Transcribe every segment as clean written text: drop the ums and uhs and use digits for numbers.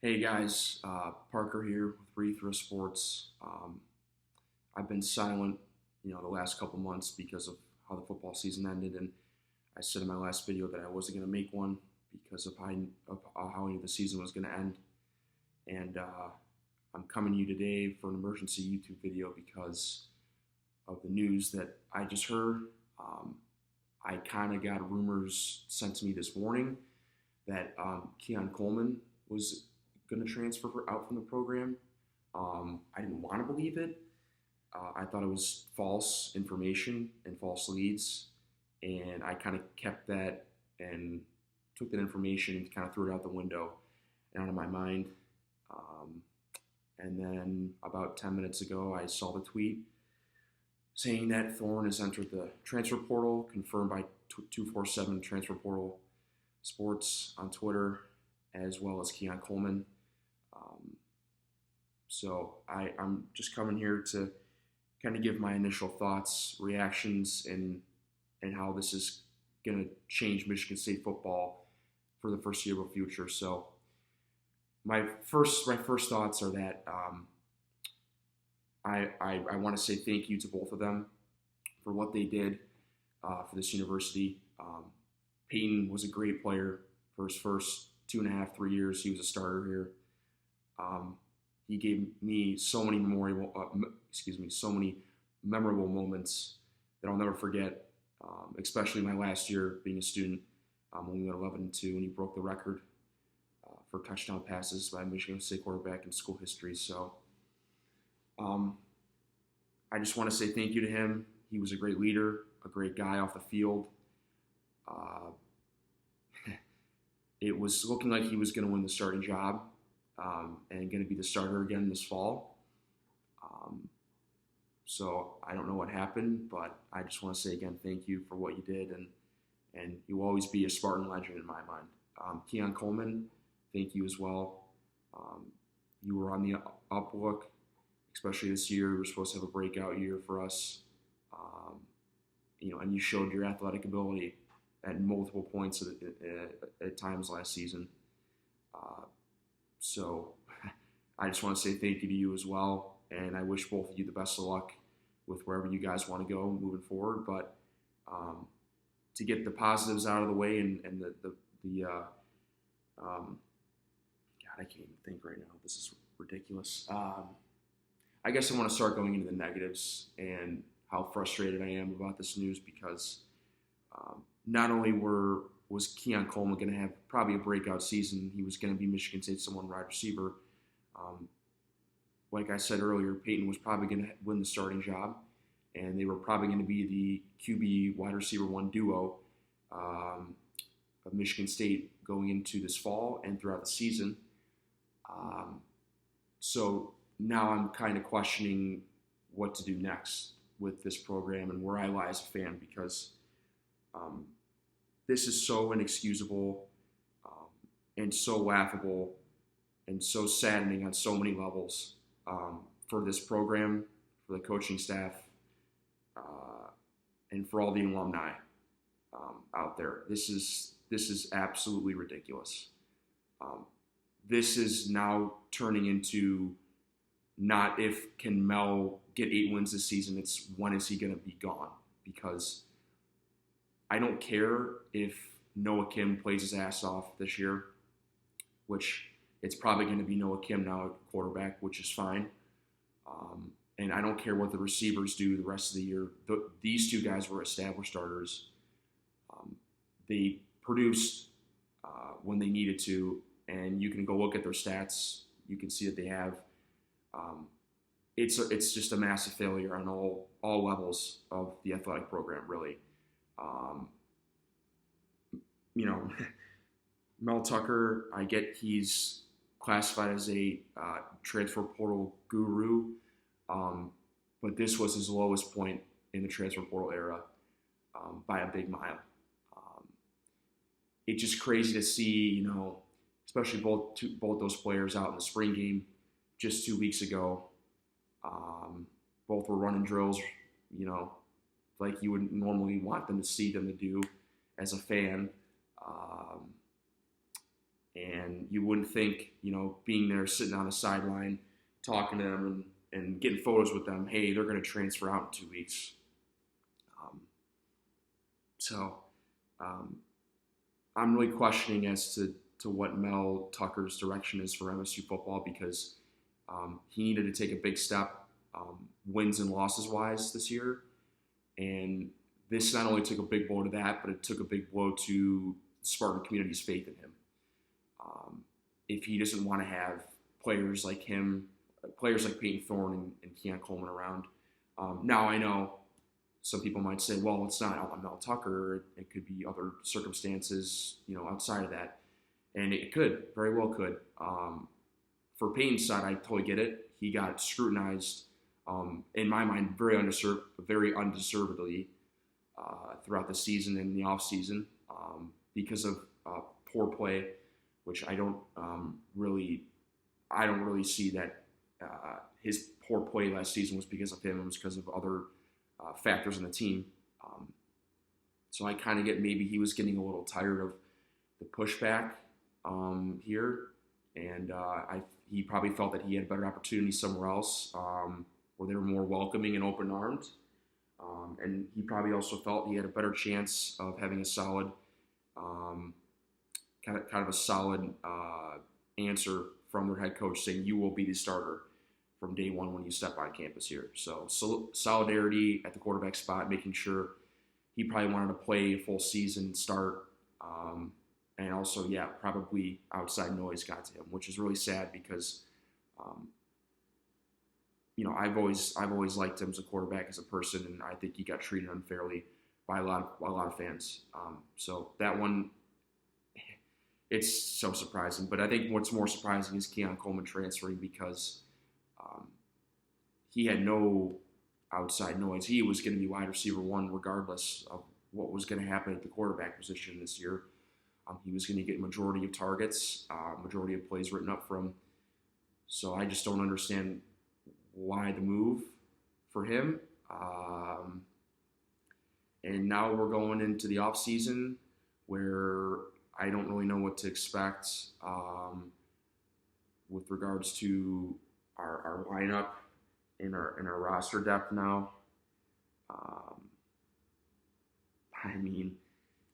Hey guys, Parker here with Rethra Sports. I've been silent, the last couple months because of how the football season ended, and I said in my last video that I wasn't going to make one because of how I knew the season was going to end. And I'm coming to you today for an emergency YouTube video because of the news that I just heard. I kind of got rumors sent to me this morning that Keon Coleman was going to transfer out from the program. I didn't want to believe it. I thought it was false information and false leads, and I kind of kept that and took that information and kind of threw it out the window and out of my mind. And then about 10 minutes ago, I saw the tweet saying that Thorne has entered the transfer portal, confirmed by 247 Transfer Portal Sports on Twitter, as well as Keon Coleman. So I'm just coming here to kind of give my initial thoughts, reactions, and how this is going to change Michigan State football for the foreseeable future. So my first thoughts are that I want to say thank you to both of them for what they did for this university. Payton was a great player for his first 2.5, 3 years. He was a starter here. He gave me so many memorable moments that I'll never forget. Especially my last year being a student when we went 11-2 and he broke the record for touchdown passes by a Michigan State quarterback in school history. So I just want to say thank you to him. He was a great leader, a great guy off the field. It was looking like he was going to win the starting job and going to be the starter again this fall. So I don't know what happened, but I just want to say again thank you for what you did, and you will always be a Spartan legend in my mind. Keon Coleman, thank you as well. You were on the uplook, especially this year. We were supposed to have a breakout year for us, and you showed your athletic ability at multiple points at times last season. So I just want to say thank you to you as well, and I wish both of you the best of luck with wherever you guys want to go moving forward. But to get the positives out of the way and God, I can't even think right now. This is ridiculous. I guess I want to start going into the negatives and how frustrated I am about this news because not only was Keon Coleman going to have probably a breakout season, he was going to be Michigan State's #1 wide receiver. Like I said earlier, Payton was probably going to win the starting job, and they were probably going to be the QB wide receiver 1 duo of Michigan State going into this fall and throughout the season. So now I'm kind of questioning what to do next with this program and where I lie as a fan because this is so inexcusable and so laughable and so saddening on so many levels for this program, for the coaching staff, and for all the alumni out there. This is absolutely ridiculous. This is now turning into not if can Mel get 8 wins this season, it's when is he going to be gone, because I don't care if Noah Kim plays his ass off this year, which it's probably going to be Noah Kim now at quarterback, which is fine. And I don't care what the receivers do the rest of the year. These two guys were established starters. They produced when they needed to, and you can go look at their stats. You can see that they have. It's just a massive failure on all levels of the athletic program, really. Mel Tucker, I get he's classified as a transfer portal guru, but this was his lowest point in the transfer portal era by a big mile. It's just crazy to see, especially both those players out in the spring game just 2 weeks ago. Both were running drills, like you would normally want them to see them to do as a fan. And you wouldn't think, being there, sitting on the sideline, talking to them and getting photos with them, hey, they're going to transfer out in 2 weeks. So I'm really questioning as to what Mel Tucker's direction is for MSU football, because he needed to take a big step wins and losses wise this year. And this not only took a big blow to that, but it took a big blow to the Spartan community's faith in him. If he doesn't want to have players like him, players like Payton, Thorne, and Keon, Coleman around. Now I know some people might say, well, it's not Mel Tucker. It could be other circumstances, outside of that. And it could, very well could. For Payton's side, I totally get it. He got scrutinized, in my mind, very undeservedly throughout the season and the offseason because of poor play, which I don't really see that his poor play last season was because of him. It was because of other factors in the team. So I kind of get maybe he was getting a little tired of the pushback here, and he probably felt that he had a better opportunity somewhere else where they were more welcoming and open-armed. And he probably also felt he had a better chance of having a solid, kind of a solid answer from their head coach saying you will be the starter from day one when you step on campus here. So solidarity at the quarterback spot, making sure he probably wanted to play a full season and start. And also, probably outside noise got to him, which is really sad because, I've always liked him as a quarterback, as a person, and I think he got treated unfairly by a lot of fans. So that one, it's so surprising. But I think what's more surprising is Keon Coleman transferring, because he had no outside noise. He was going to be wide receiver one regardless of what was going to happen at the quarterback position this year. He was going to get majority of targets, majority of plays written up for him. So I just don't understand why the move for him. And now we're going into the offseason where I don't really know what to expect with regards to our lineup and our roster depth now.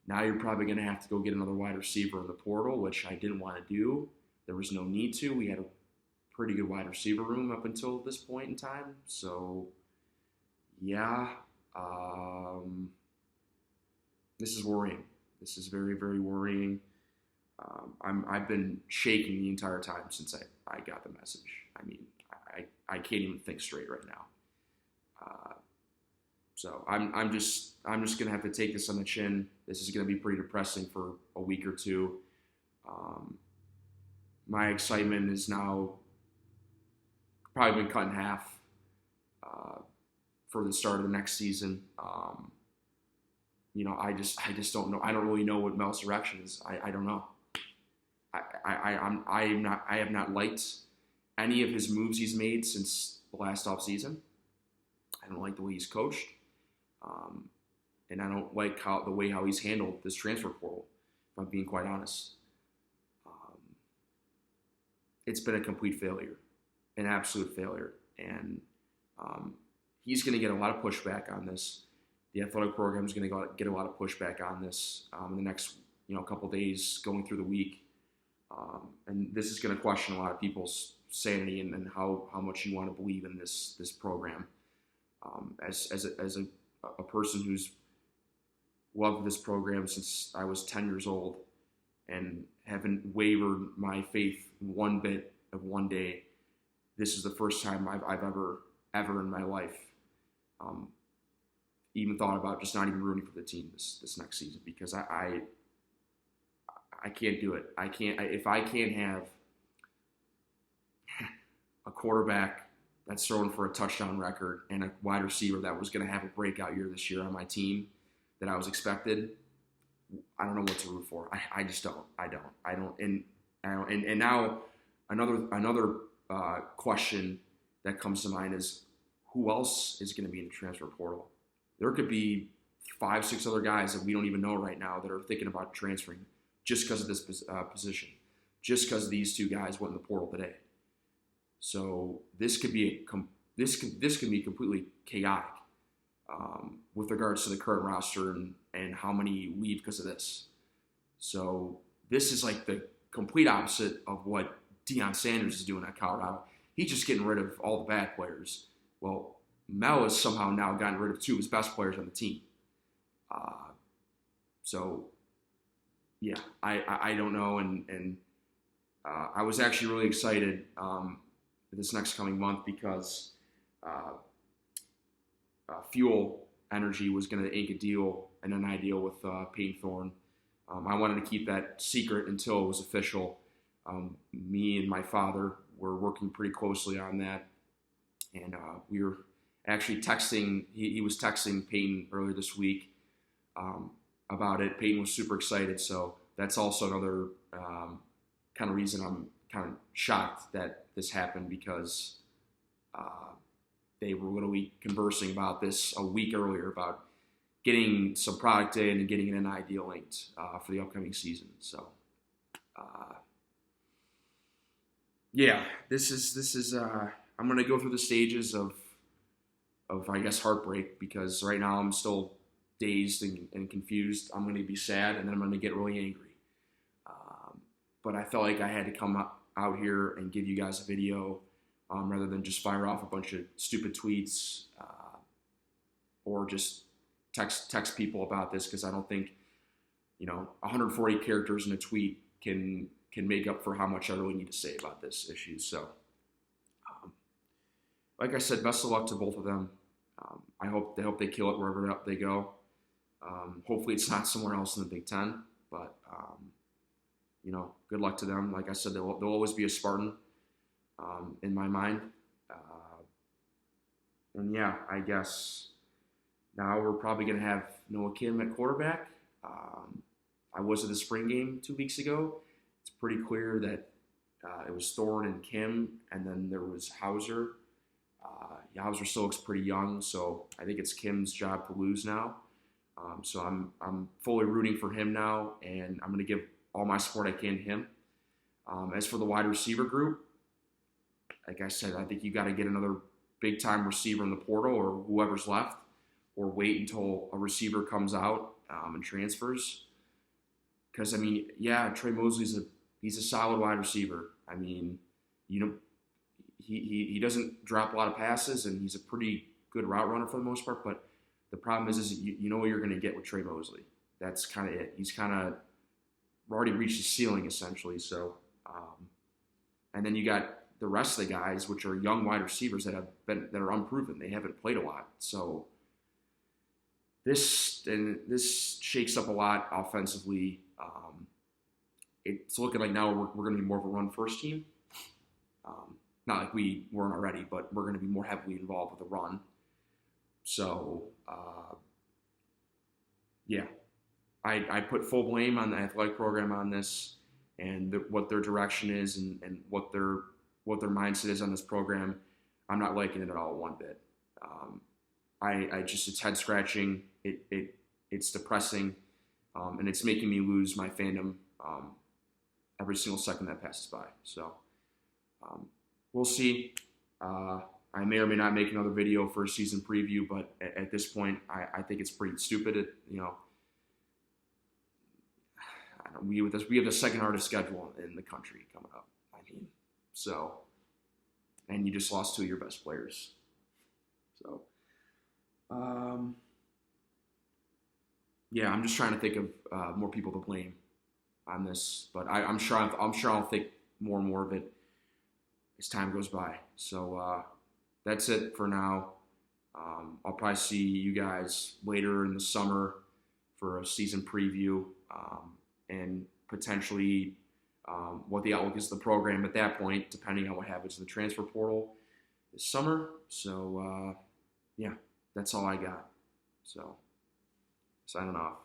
Now you're probably going to have to go get another wide receiver in the portal, which I didn't want to do. There was no need to. We had a pretty good wide receiver room up until this point in time. So, this is worrying. This is very, very worrying. I've been shaking the entire time since I got the message. I can't even think straight right now. So I'm just gonna have to take this on the chin. This is gonna be pretty depressing for a week or two. My excitement is now probably been cut in half for the start of the next season. I just don't know. I don't really know what Mel's direction is. I don't know. I have not liked any of his moves he's made since the last offseason. I don't like the way he's coached. And I don't like the way how he's handled this transfer portal, if I'm being quite honest. It's been a complete failure, an absolute failure. And he's going to get a lot of pushback on this. The athletic program is going to get a lot of pushback on this in the next couple days going through the week. And this is going to question a lot of people's sanity and how much you want to believe in this program. As a person who's loved this program since I was 10 years old and haven't wavered my faith one bit of one day, this is the first time I've ever in my life even thought about just not even rooting for the team this next season, because I can't do it. If I can't have a quarterback that's throwing for a touchdown record and a wide receiver that was going to have a breakout year this year on my team that I was expected, I don't know what to root for. I just don't. I don't. And now another question that comes to mind is, who else is going to be in the transfer portal? There could be 5, 6 other guys that we don't even know right now that are thinking about transferring just because of this position. just because these two guys went in the portal today. So this could be this can be completely chaotic with regards to the current roster and how many leave because of this. So this is like the complete opposite of what Deion Sanders is doing at Colorado. He's just getting rid of all the bad players. Well, Mel has somehow now gotten rid of two of his best players on the team. So, yeah, I don't know. And I was actually really excited this next coming month because Fuel Energy was going to ink a deal and an ideal with Payton Thorne. I wanted to keep that secret until it was official. Me and my father were working pretty closely on that. And we were actually texting. He was texting Payton earlier this week about it. Payton was super excited. So that's also another kind of reason I'm kind of shocked that this happened, because they were literally conversing about this a week earlier about getting some product in and getting an NI deal linked for the upcoming season. So, yeah, this is. I'm gonna go through the stages of I guess heartbreak, because right now I'm still dazed and confused. I'm gonna be sad, and then I'm gonna get really angry. But I felt like I had to come out here and give you guys a video rather than just fire off a bunch of stupid tweets or just text people about this, because I don't think 140 characters in a tweet can make up for how much I really need to say about this issue. So, like I said, best of luck to both of them. I hope they kill it wherever they go. Hopefully it's not somewhere else in the Big Ten, but good luck to them. Like I said, they'll always be a Spartan in my mind. And yeah, I guess now we're probably going to have Noah Kim at quarterback. I was at the spring game 2 weeks ago. It's pretty clear that it was Thorne and Kim, and then there was Hauser. Hauser still looks pretty young, so I think it's Kim's job to lose now. So I'm fully rooting for him now, and I'm going to give all my support I can to him. As for the wide receiver group, like I said, I think you got to get another big-time receiver in the portal, or whoever's left, or wait until a receiver comes out and transfers. Because, Trey Mosley's he's a solid wide receiver. He doesn't drop a lot of passes, and he's a pretty good route runner for the most part. But the problem is you know what you're going to get with Trey Mosley. That's kind of it. He's kind of already reached his ceiling, essentially. So, and then you got the rest of the guys, which are young wide receivers that are unproven. They haven't played a lot. So this shakes up a lot offensively. It's looking like now we're going to be more of a run-first team. Not like we weren't already, but we're going to be more heavily involved with the run. So, yeah, I put full blame on the athletic program on this, and what their direction is, and what their mindset is on this program. I'm not liking it at all one bit. It's head scratching. It's depressing, and it's making me lose my fandom every single second that passes by. So we'll see. I may or may not make another video for a season preview, but at this point, I think it's pretty stupid. We have the second hardest schedule in the country coming up. And you just lost two of your best players. So, yeah, I'm just trying to think of more people to blame on this, but I'm sure I'll think more and more of it as time goes by. So that's it for now. I'll probably see you guys later in the summer for a season preview and potentially what the outlook is of the program at that point, depending on what happens in the transfer portal this summer. So, yeah, that's all I got. So, signing off.